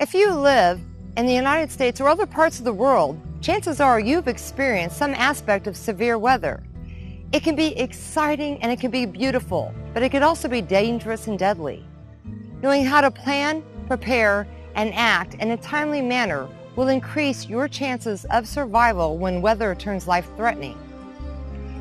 If you live in the United States or other parts of the world, chances are you've experienced some aspect of severe weather. It can be exciting and it can be beautiful, but it can also be dangerous and deadly. Knowing how to plan, prepare, and act in a timely manner will increase your chances of survival when weather turns life-threatening.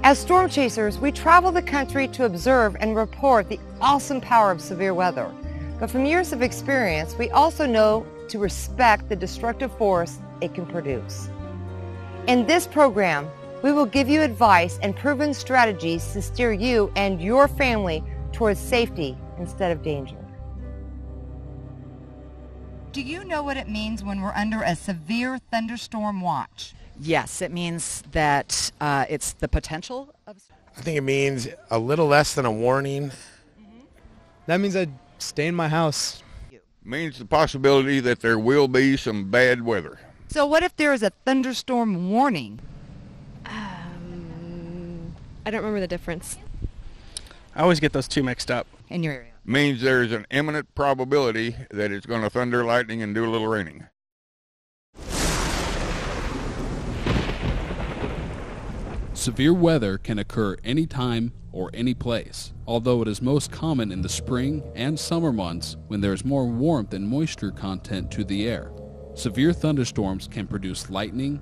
As storm chasers, we travel the country to observe and report the awesome power of severe weather. But from years of experience, we also know to respect the destructive force it can produce. In this program, we will give you advice and proven strategies to steer you and your family towards safety instead of danger. Do you know what it means when we're under a severe thunderstorm watch? Yes, it means that it's the potential of... I think it means a little less than a warning. That means I'd stay in my house. Means the possibility that there will be some bad weather. So what if there is a thunderstorm warning? I don't remember the difference. I always get those two mixed up. In your area? Means there's an imminent probability that it's going to thunder, lightning, and do a little raining. Severe weather can occur anytime or any place, although it is most common in the spring and summer months when there is more warmth and moisture content to the air. Severe thunderstorms can produce lightning,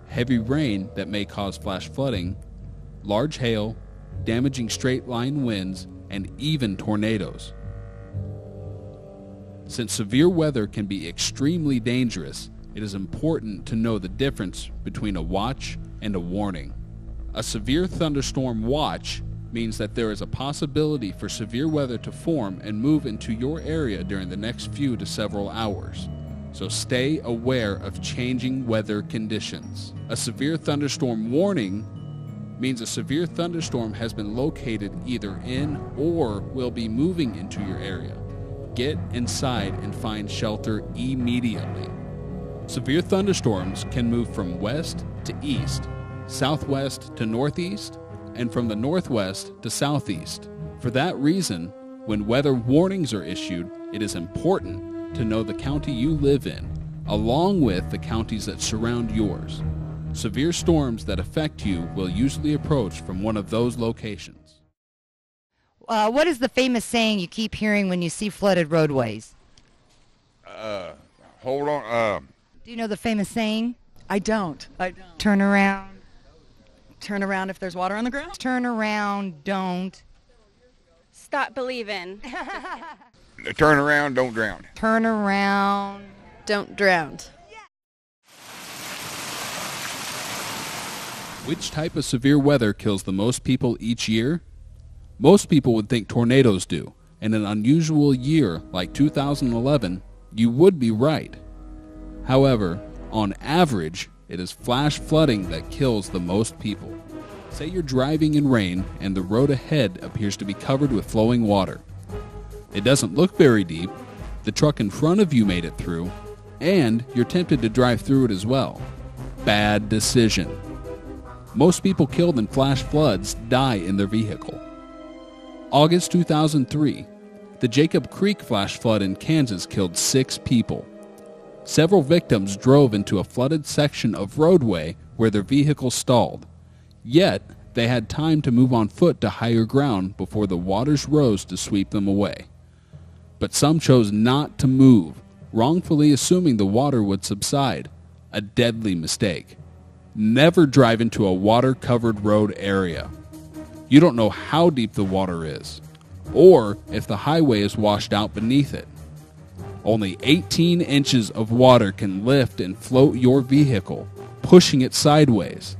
heavy rain that may cause flash flooding, large hail, damaging straight-line winds, and even tornadoes. Since severe weather can be extremely dangerous, it is important to know the difference between a watch and a warning. A severe thunderstorm watch means that there is a possibility for severe weather to form and move into your area during the next few to several hours. So stay aware of changing weather conditions. A severe thunderstorm warning means a severe thunderstorm has been located either in or will be moving into your area. Get inside and find shelter immediately. Severe thunderstorms can move from west to east, southwest to northeast, and from the northwest to southeast. For that reason, when weather warnings are issued, it is important to know the county you live in, along with the counties that surround yours. Severe storms that affect you will usually approach from one of those locations. What is the famous saying you keep hearing when you see flooded roadways? Hold on. Do you know the famous saying? I don't. Turn around. Turn around if there's water on the ground? Turn around, don't. Stop believing. Turn around, don't drown. Turn around. Don't drown. Which type of severe weather kills the most people each year? Most people would think tornadoes do. In an unusual year like 2011, you would be right. However, on average, it is flash flooding that kills the most people. Say you're driving in rain and the road ahead appears to be covered with flowing water. It doesn't look very deep, the truck in front of you made it through, and you're tempted to drive through it as well. Bad decision. Most people killed in flash floods die in their vehicle. August 2003, the Jacob Creek flash flood in Kansas killed 6 people. Several victims drove into a flooded section of roadway where their vehicle stalled. Yet, they had time to move on foot to higher ground before the waters rose to sweep them away. But some chose not to move, wrongfully assuming the water would subside. A deadly mistake. Never drive into a water-covered road area. You don't know how deep the water is, or if the highway is washed out beneath it. Only 18 inches of water can lift and float your vehicle, pushing it sideways.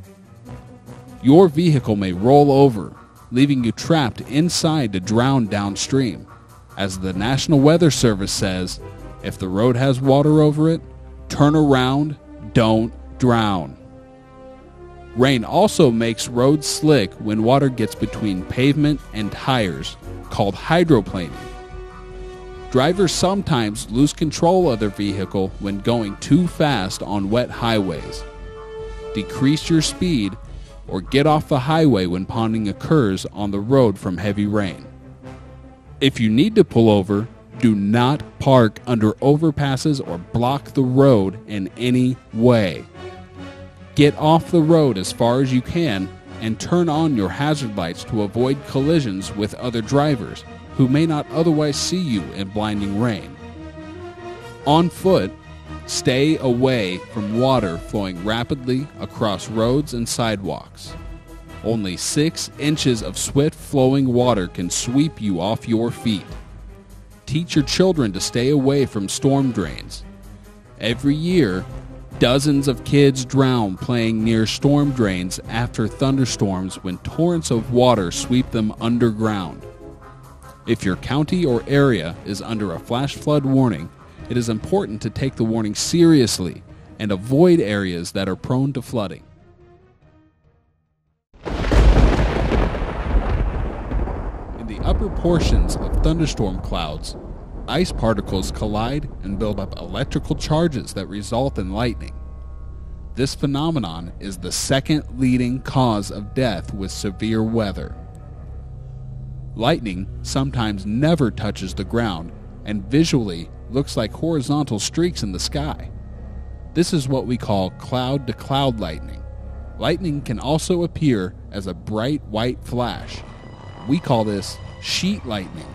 Your vehicle may roll over, leaving you trapped inside to drown downstream. As the National Weather Service says, if the road has water over it, turn around, don't drown. Rain also makes roads slick when water gets between pavement and tires, called hydroplaning. Drivers sometimes lose control of their vehicle when going too fast on wet highways. Decrease your speed or get off the highway when ponding occurs on the road from heavy rain. If you need to pull over, do not park under overpasses or block the road in any way. Get off the road as far as you can and turn on your hazard lights to avoid collisions with other drivers who may not otherwise see you in blinding rain. On foot, stay away from water flowing rapidly across roads and sidewalks. Only 6 inches of swift-flowing water can sweep you off your feet. Teach your children to stay away from storm drains. Every year, dozens of kids drown playing near storm drains after thunderstorms when torrents of water sweep them underground. If your county or area is under a flash flood warning, it is important to take the warning seriously and avoid areas that are prone to flooding. In the upper portions of thunderstorm clouds, ice particles collide and build up electrical charges that result in lightning. This phenomenon is the second leading cause of death with severe weather. Lightning sometimes never touches the ground and visually looks like horizontal streaks in the sky. This is what we call cloud-to-cloud lightning. Lightning can also appear as a bright white flash. We call this sheet lightning,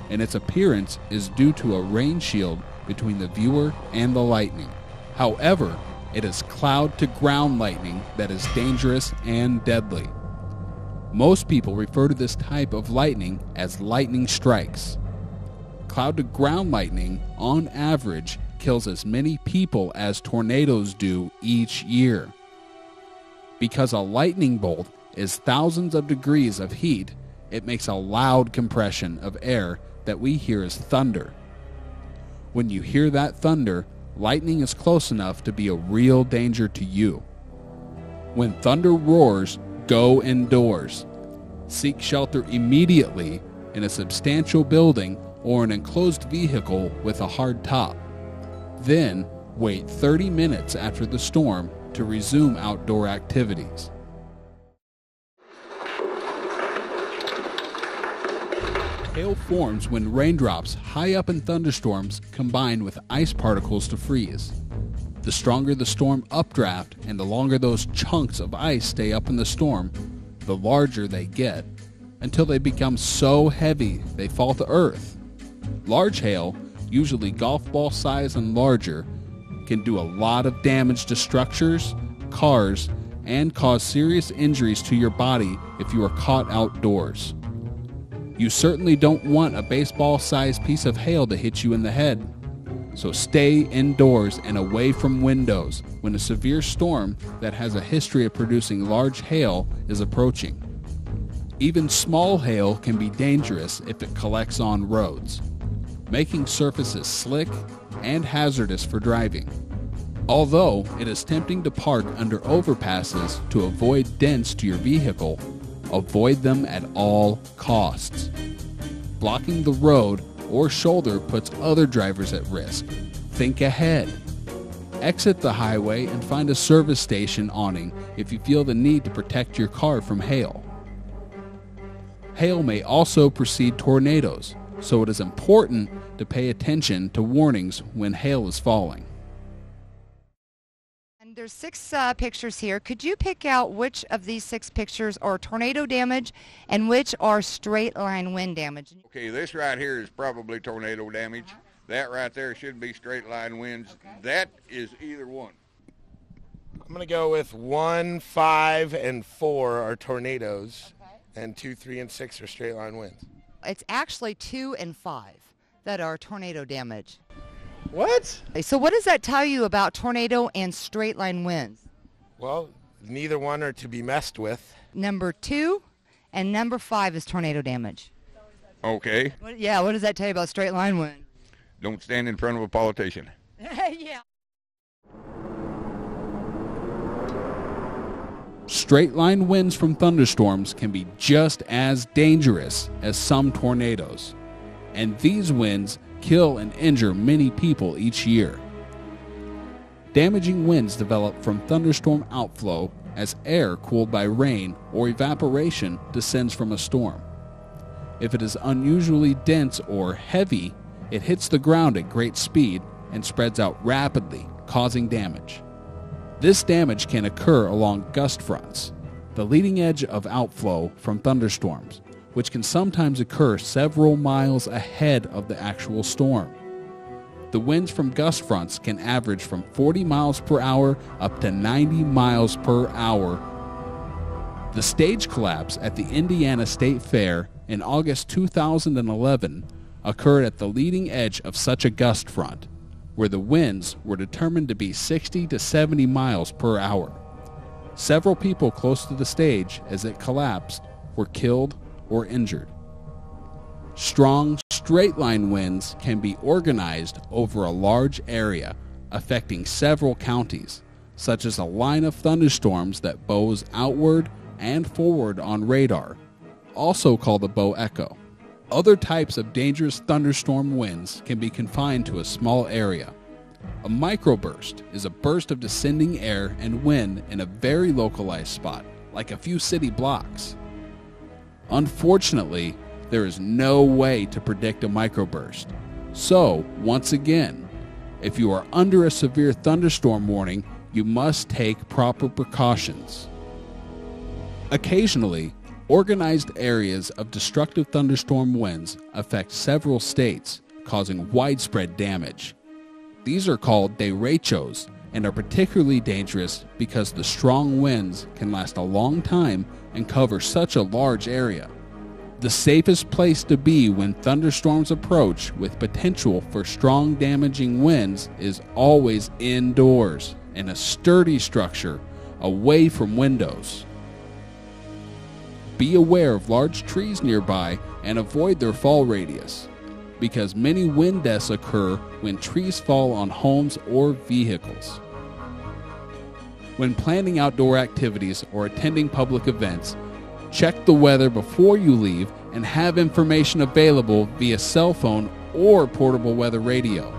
and its appearance is due to a rain shield between the viewer and the lightning. However, it is cloud-to-ground lightning that is dangerous and deadly. Most people refer to this type of lightning as lightning strikes. Cloud-to-ground lightning, on average, kills as many people as tornadoes do each year. Because a lightning bolt is thousands of degrees of heat, it makes a loud compression of air that we hear as thunder. When you hear that thunder, lightning is close enough to be a real danger to you. When thunder roars, go indoors. Seek shelter immediately in a substantial building or an enclosed vehicle with a hard top. Then, wait 30 minutes after the storm to resume outdoor activities. Hail forms when raindrops high up in thunderstorms combine with ice particles to freeze. The stronger the storm updraft and the longer those chunks of ice stay up in the storm, the larger they get, until they become so heavy they fall to earth. Large hail, usually golf ball size and larger, can do a lot of damage to structures, cars, and cause serious injuries to your body if you are caught outdoors. You certainly don't want a baseball-sized piece of hail to hit you in the head, so stay indoors and away from windows when a severe storm that has a history of producing large hail is approaching. Even small hail can be dangerous if it collects on roads, making surfaces slick and hazardous for driving. Although it is tempting to park under overpasses to avoid dents to your vehicle, avoid them at all costs. Blocking the road or shoulder puts other drivers at risk. Think ahead. Exit the highway and find a service station awning if you feel the need to protect your car from hail. Hail may also precede tornadoes, so it is important to pay attention to warnings when hail is falling. And there's 6 pictures here. Could you pick out which of these 6 pictures are tornado damage and which are straight line wind damage? Okay, this right here is probably tornado damage. That right there should be straight line winds. Okay. That is either one. I'm going to go with 1, 5, and 4 are tornadoes, and 2, 3, and 6 are straight line winds. It's actually 2 and 5 that are tornado damage. What? So what does that tell you about tornado and straight line winds? Well, neither one are to be messed with. Number 2 and number 5 is tornado damage. Okay. What does that tell you about straight line wind? Don't stand in front of a politician. Yeah. Straight line winds from thunderstorms can be just as dangerous as some tornadoes, and these winds kill and injure many people each year. Damaging winds develop from thunderstorm outflow as air cooled by rain or evaporation descends from a storm. If it is unusually dense or heavy, It hits the ground at great speed and spreads out rapidly, causing damage. This damage can occur along gust fronts, the leading edge of outflow from thunderstorms, which can sometimes occur several miles ahead of the actual storm. The winds from gust fronts can average from 40 miles per hour up to 90 miles per hour. The stage collapse at the Indiana State Fair in August 2011 occurred at the leading edge of such a gust front, where the winds were determined to be 60 to 70 miles per hour. Several people close to the stage as it collapsed were killed or injured. Strong, straight-line winds can be organized over a large area, affecting several counties, such as a line of thunderstorms that bows outward and forward on radar, also called a bow echo. Other types of dangerous thunderstorm winds can be confined to a small area. A microburst is a burst of descending air and wind in a very localized spot, like a few city blocks. Unfortunately, there is no way to predict a microburst. So, once again, if you are under a severe thunderstorm warning, you must take proper precautions. Occasionally, organized areas of destructive thunderstorm winds affect several states, causing widespread damage. These are called derechos and are particularly dangerous because the strong winds can last a long time and cover such a large area. The safest place to be when thunderstorms approach with potential for strong damaging winds is always indoors in a sturdy structure away from windows. Be aware of large trees nearby and avoid their fall radius, because many wind deaths occur when trees fall on homes or vehicles. When planning outdoor activities or attending public events, check the weather before you leave and have information available via cell phone or portable weather radio.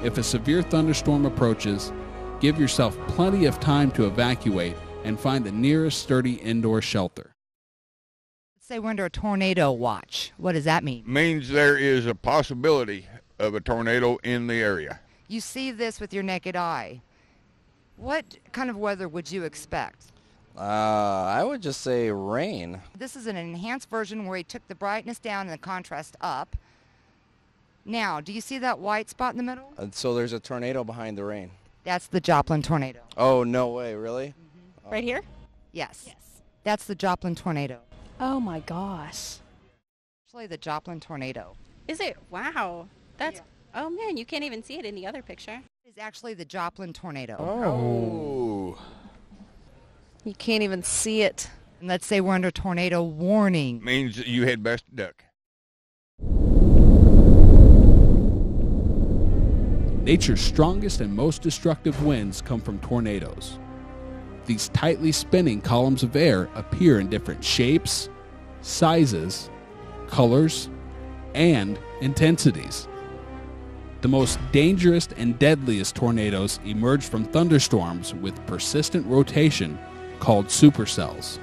If a severe thunderstorm approaches, give yourself plenty of time to evacuate and find the nearest sturdy indoor shelter. Let's say we're under a tornado watch. What does that mean? Means there is a possibility of a tornado in the area. You see this with your naked eye. What kind of weather would you expect? I would just say rain. This is an enhanced version where he took the brightness down and the contrast up. Now, do you see that white spot in the middle? So there's a tornado behind the rain. That's the Joplin tornado. Oh, no way, really? Mm-hmm. Right here? Yes. That's the Joplin tornado. Oh my gosh. Actually, the Joplin tornado. Is it? Wow. That's, oh man, you can't even see it in the other picture. It's actually the Joplin tornado. Oh. You can't even see it. And let's say we're under tornado warning. Means you had best duck. Nature's strongest and most destructive winds come from tornadoes. These tightly spinning columns of air appear in different shapes, sizes, colors, and intensities. The most dangerous and deadliest tornadoes emerge from thunderstorms with persistent rotation called supercells.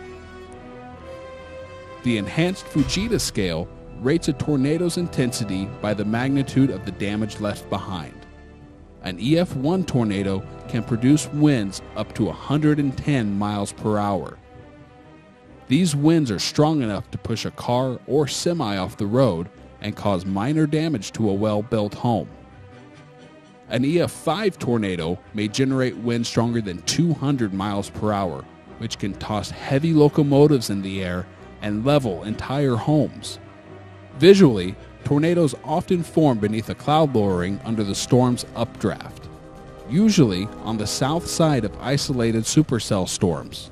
The enhanced Fujita scale rates a tornado's intensity by the magnitude of the damage left behind. An EF1 tornado can produce winds up to 110 miles per hour. These winds are strong enough to push a car or semi off the road and cause minor damage to a well-built home. An EF5 tornado may generate winds stronger than 200 miles per hour, which can toss heavy locomotives in the air and level entire homes. Visually, tornadoes often form beneath a cloud lowering under the storm's updraft, usually on the south side of isolated supercell storms.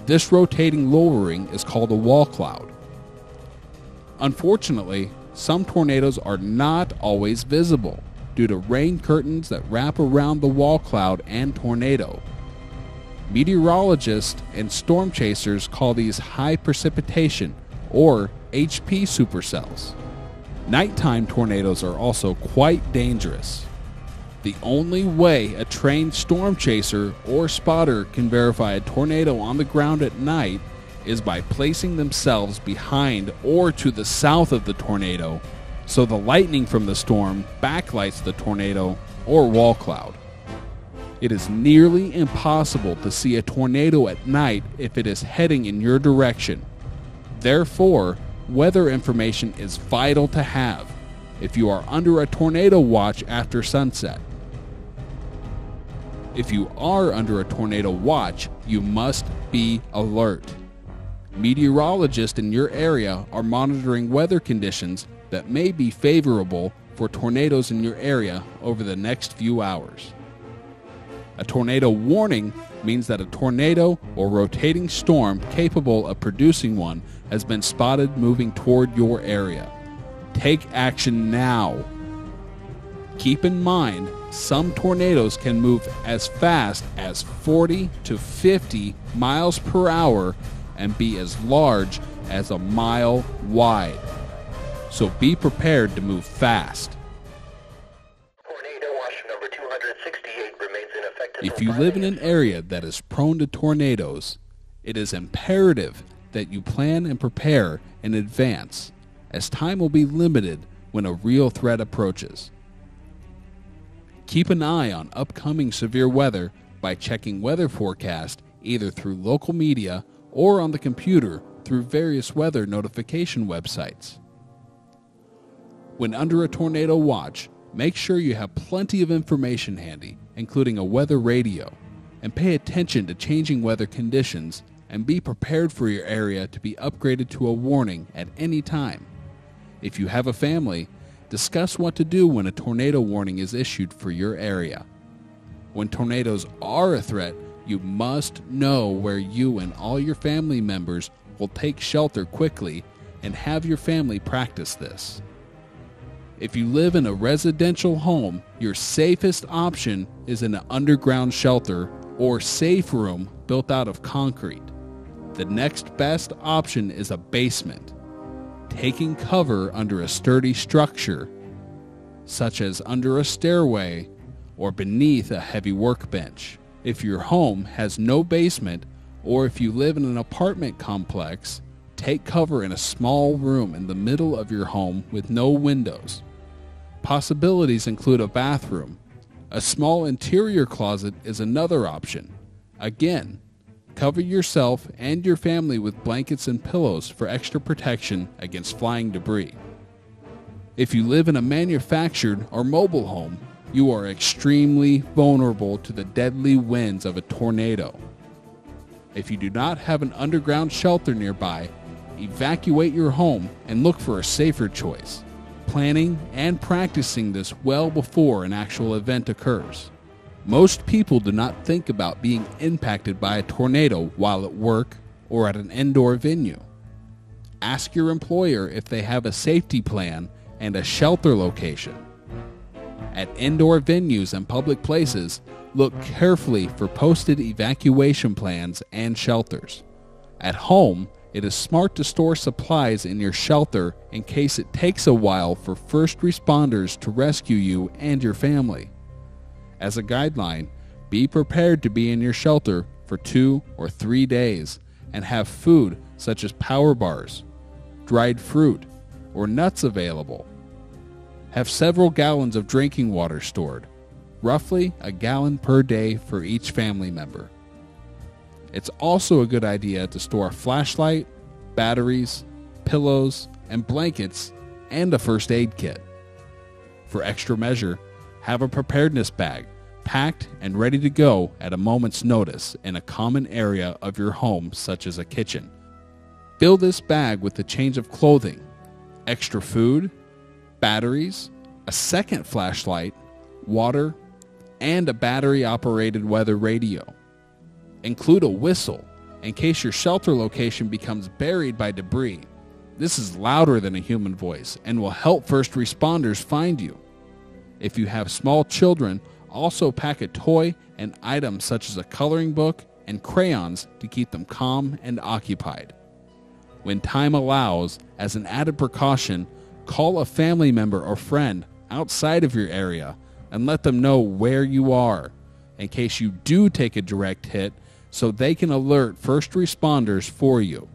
This rotating lowering is called a wall cloud. Unfortunately, some tornadoes are not always visible due to rain curtains that wrap around the wall cloud and tornado. Meteorologists and storm chasers call these high precipitation or HP supercells. Nighttime tornadoes are also quite dangerous. The only way a trained storm chaser or spotter can verify a tornado on the ground at night is by placing themselves behind or to the south of the tornado so the lightning from the storm backlights the tornado or wall cloud. It is nearly impossible to see a tornado at night if it is heading in your direction. Therefore, weather information is vital to have if you are under a tornado watch after sunset. If you are under a tornado watch, you must be alert. Meteorologists in your area are monitoring weather conditions that may be favorable for tornadoes in your area over the next few hours. A tornado warning means that a tornado or rotating storm capable of producing one has been spotted moving toward your area. Take action now. Keep in mind, some tornadoes can move as fast as 40 to 50 miles per hour and be as large as a mile wide. So be prepared to move fast. Tornado watch number 268 remains in effect. If you live in an area that is prone to tornadoes, it is imperative that you plan and prepare in advance, as time will be limited when a real threat approaches. Keep an eye on upcoming severe weather by checking weather forecast either through local media or on the computer through various weather notification websites. When under a tornado watch, make sure you have plenty of information handy, including a weather radio, and pay attention to changing weather conditions and be prepared for your area to be upgraded to a warning at any time. If you have a family, discuss what to do when a tornado warning is issued for your area. When tornadoes are a threat, you must know where you and all your family members will take shelter quickly and have your family practice this. If you live in a residential home, your safest option is in an underground shelter or safe room built out of concrete. The next best option is a basement. Taking cover under a sturdy structure, such as under a stairway or beneath a heavy workbench. If your home has no basement, or if you live in an apartment complex, take cover in a small room in the middle of your home with no windows. Possibilities include a bathroom. A small interior closet is another option. Again, cover yourself and your family with blankets and pillows for extra protection against flying debris. If you live in a manufactured or mobile home, you are extremely vulnerable to the deadly winds of a tornado. If you do not have an underground shelter nearby, evacuate your home and look for a safer choice, planning and practicing this well before an actual event occurs. Most people do not think about being impacted by a tornado while at work or at an indoor venue. Ask your employer if they have a safety plan and a shelter location. At indoor venues and public places, look carefully for posted evacuation plans and shelters. At home, it is smart to store supplies in your shelter in case it takes a while for first responders to rescue you and your family. As a guideline, be prepared to be in your shelter for 2 or 3 days and have food such as power bars, dried fruit, or nuts available. Have several gallons of drinking water stored, roughly a gallon per day for each family member. It's also a good idea to store a flashlight, batteries, pillows, and blankets, and a first aid kit. For extra measure, have a preparedness bag packed and ready to go at a moment's notice in a common area of your home, such as a kitchen. Fill this bag with a change of clothing, extra food, batteries, a second flashlight, water, and a battery-operated weather radio. Include a whistle in case your shelter location becomes buried by debris. This is louder than a human voice and will help first responders find you. If you have small children, also pack a toy and items such as a coloring book and crayons to keep them calm and occupied. When time allows, as an added precaution, call a family member or friend outside of your area and let them know where you are in case you do take a direct hit so they can alert first responders for you.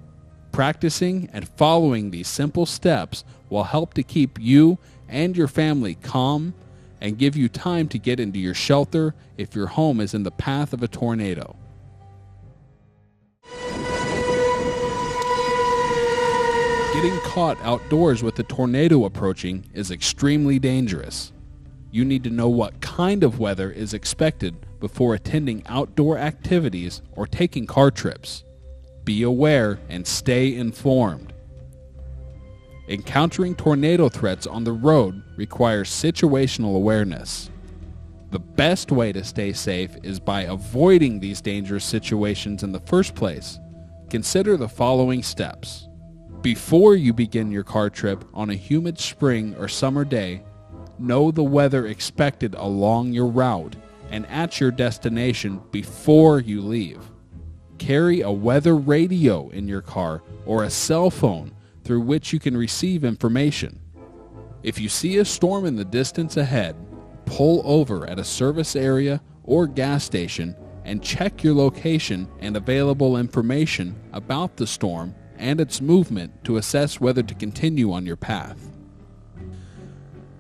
Practicing and following these simple steps will help to keep you and your family calm and give you time to get into your shelter if your home is in the path of a tornado. Getting caught outdoors with a tornado approaching is extremely dangerous. You need to know what kind of weather is expected before attending outdoor activities or taking car trips. Be aware and stay informed. Encountering tornado threats on the road requires situational awareness. The best way to stay safe is by avoiding these dangerous situations in the first place. Consider the following steps. Before you begin your car trip on a humid spring or summer day, know the weather expected along your route and at your destination before you leave. Carry a weather radio in your car or a cell phone through which you can receive information. If you see a storm in the distance ahead, pull over at a service area or gas station and check your location and available information about the storm and its movement to assess whether to continue on your path.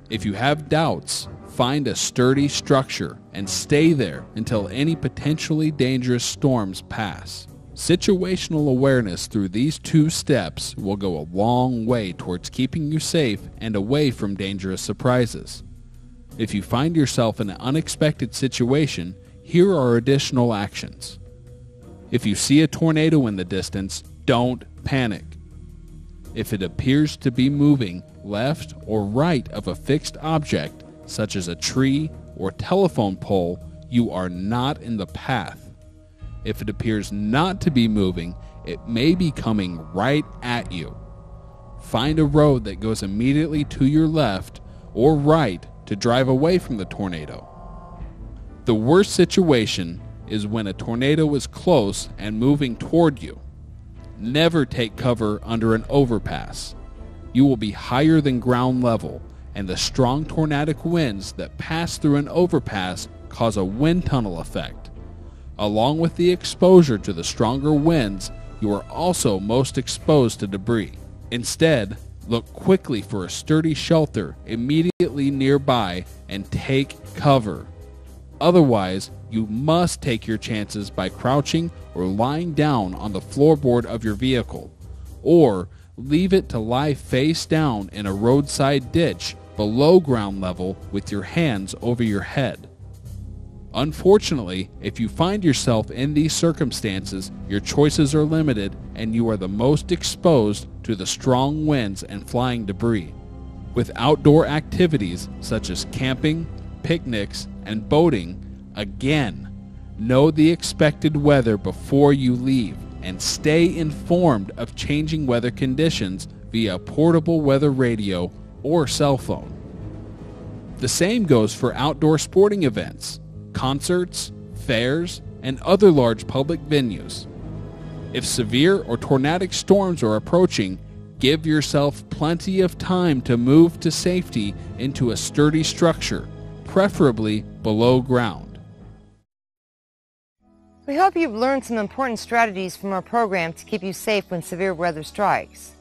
If you have doubts, find a sturdy structure and stay there until any potentially dangerous storms pass. Situational awareness through these 2 steps will go a long way towards keeping you safe and away from dangerous surprises. If you find yourself in an unexpected situation, here are additional actions. If you see a tornado in the distance, don't panic. If it appears to be moving left or right of a fixed object, such as a tree or telephone pole, you are not in the path. If it appears not to be moving, it may be coming right at you. Find a road that goes immediately to your left or right to drive away from the tornado. The worst situation is when a tornado is close and moving toward you. Never take cover under an overpass. You will be higher than ground level, and the strong tornadic winds that pass through an overpass cause a wind tunnel effect. Along with the exposure to the stronger winds, you are also most exposed to debris. Instead, look quickly for a sturdy shelter immediately nearby and take cover. Otherwise, you must take your chances by crouching or lying down on the floorboard of your vehicle, or leave it to lie face down in a roadside ditch below ground level with your hands over your head. Unfortunately, if you find yourself in these circumstances, your choices are limited and you are the most exposed to the strong winds and flying debris. With outdoor activities such as camping, picnics, and boating, again, know the expected weather before you leave and stay informed of changing weather conditions via a portable weather radio or cell phone. The same goes for outdoor sporting events, concerts, fairs, and other large public venues. If severe or tornadic storms are approaching, give yourself plenty of time to move to safety into a sturdy structure, preferably below ground. We hope you've learned some important strategies from our program to keep you safe when severe weather strikes.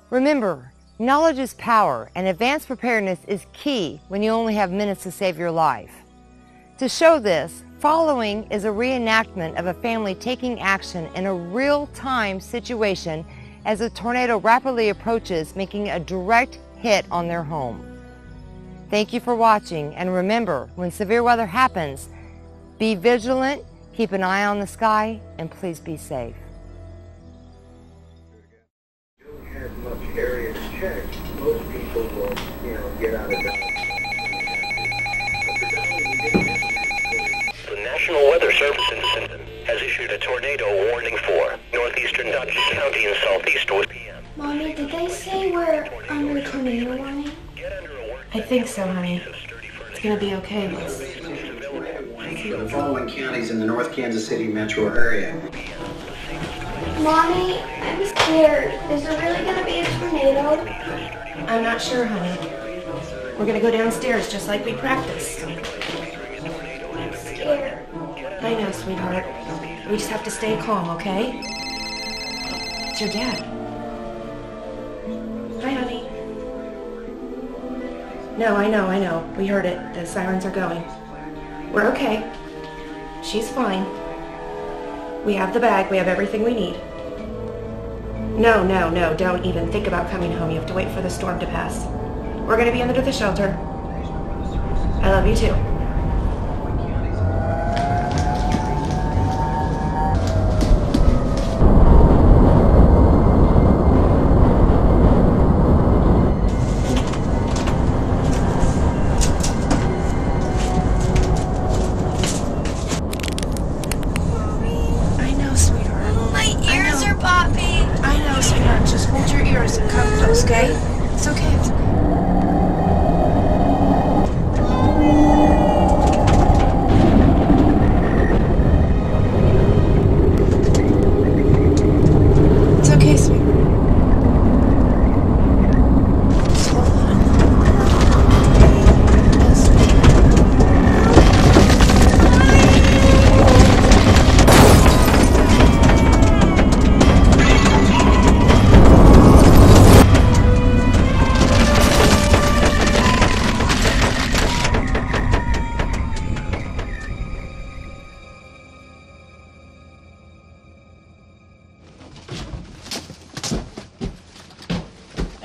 Remember, knowledge is power, and advanced preparedness is key when you only have minutes to save your life. To show this, following is a reenactment of a family taking action in a real-time situation as a tornado rapidly approaches, making a direct hit on their home. Thank you for watching, and remember, when severe weather happens, be vigilant, keep an eye on the sky, and please be safe. Don't have much area to check. Most people will, get out of bed. The National Weather Service in Sinton has issued a tornado warning for northeastern Dutch County and southeast p.m. Mommy, did they say we're under a tornado warning? I think so, honey. It's gonna be okay, Liz. The following counties in the North Kansas City metro area. Mommy, I'm scared. Is there really gonna be a tornado? I'm not sure, honey. We're gonna go downstairs just like we practiced. I'm scared. I know, sweetheart. We just have to stay calm, okay? It's your dad. Hi, honey. No, I know. We heard it. The sirens are going. We're okay. She's fine. We have the bag. We have everything we need. No. Don't even think about coming home. You have to wait for the storm to pass. We're going to be under the shelter. I love you too.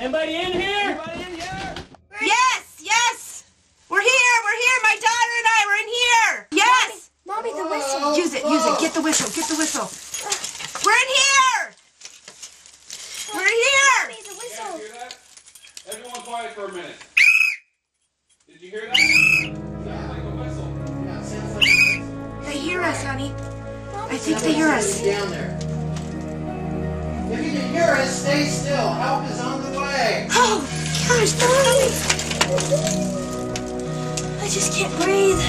Anybody in here? Anybody in here? Yes! We're here! My daughter and I, we're in here! Yes! Mommy, the whistle. Use it. Get the whistle. We're in here! We're here! Mommy, the whistle. You guys hear that? Everyone quiet for a minute. Did you hear that? Sounds like a whistle. Yeah, it sounds like a whistle. They hear us, honey. I think they hear us. Down there. If you can hear us, stay still. Help is on the way. Oh, gosh, they're coming. I just can't breathe.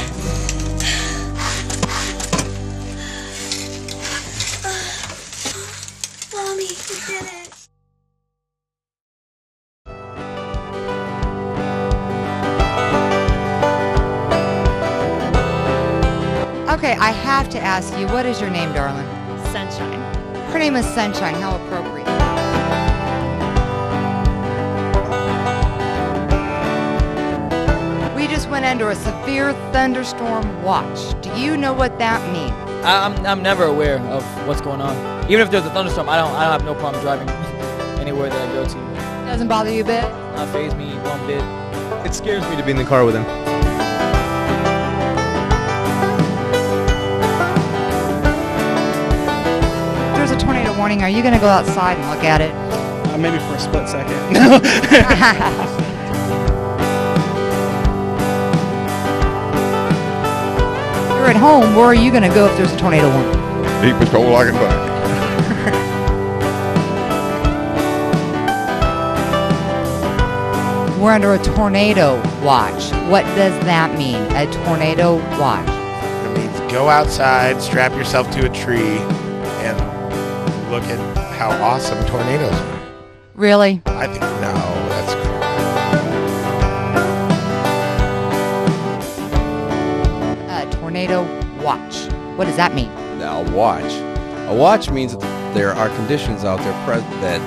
Mommy, we did it. Okay, I have to ask you, what is your name, darling? Sunshine. Her name is Sunshine. How appropriate. We just went under a severe thunderstorm watch. Do you know what that means? I'm never aware of what's going on. Even if there's a thunderstorm, I don't have no problem driving anywhere that I go to. Doesn't bother you a bit? Not faze me one bit. It scares me to be in the car with him. There's a tornado warning. Are you going to go outside and look at it? Maybe for a split second. You're at home. Where are you going to go if there's a tornado warning? Deep as cold I can find. We're under a tornado watch. What does that mean, a tornado watch? It means go outside, strap yourself to a tree, and look at how awesome tornadoes are. Really? I think, no, that's cool. A tornado watch. What does that mean? Now, a watch means that there are conditions out there that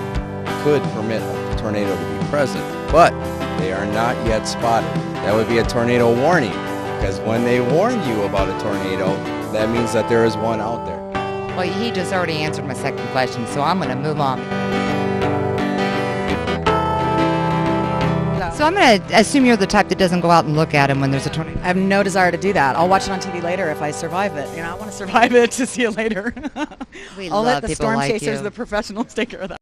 could permit a tornado to be present, but they are not yet spotted. That would be a tornado warning, because when they warn you about a tornado, that means that there is one out there. Well, he just already answered my second question, so I'm going to move on. So I'm going to assume you're the type that doesn't go out and look at him when there's a tornado. I have no desire to do that. I'll watch it on TV later if I survive it. I want to survive it to see it later. We I'll love let the people storm like chasers, you. the professionals, take care of that.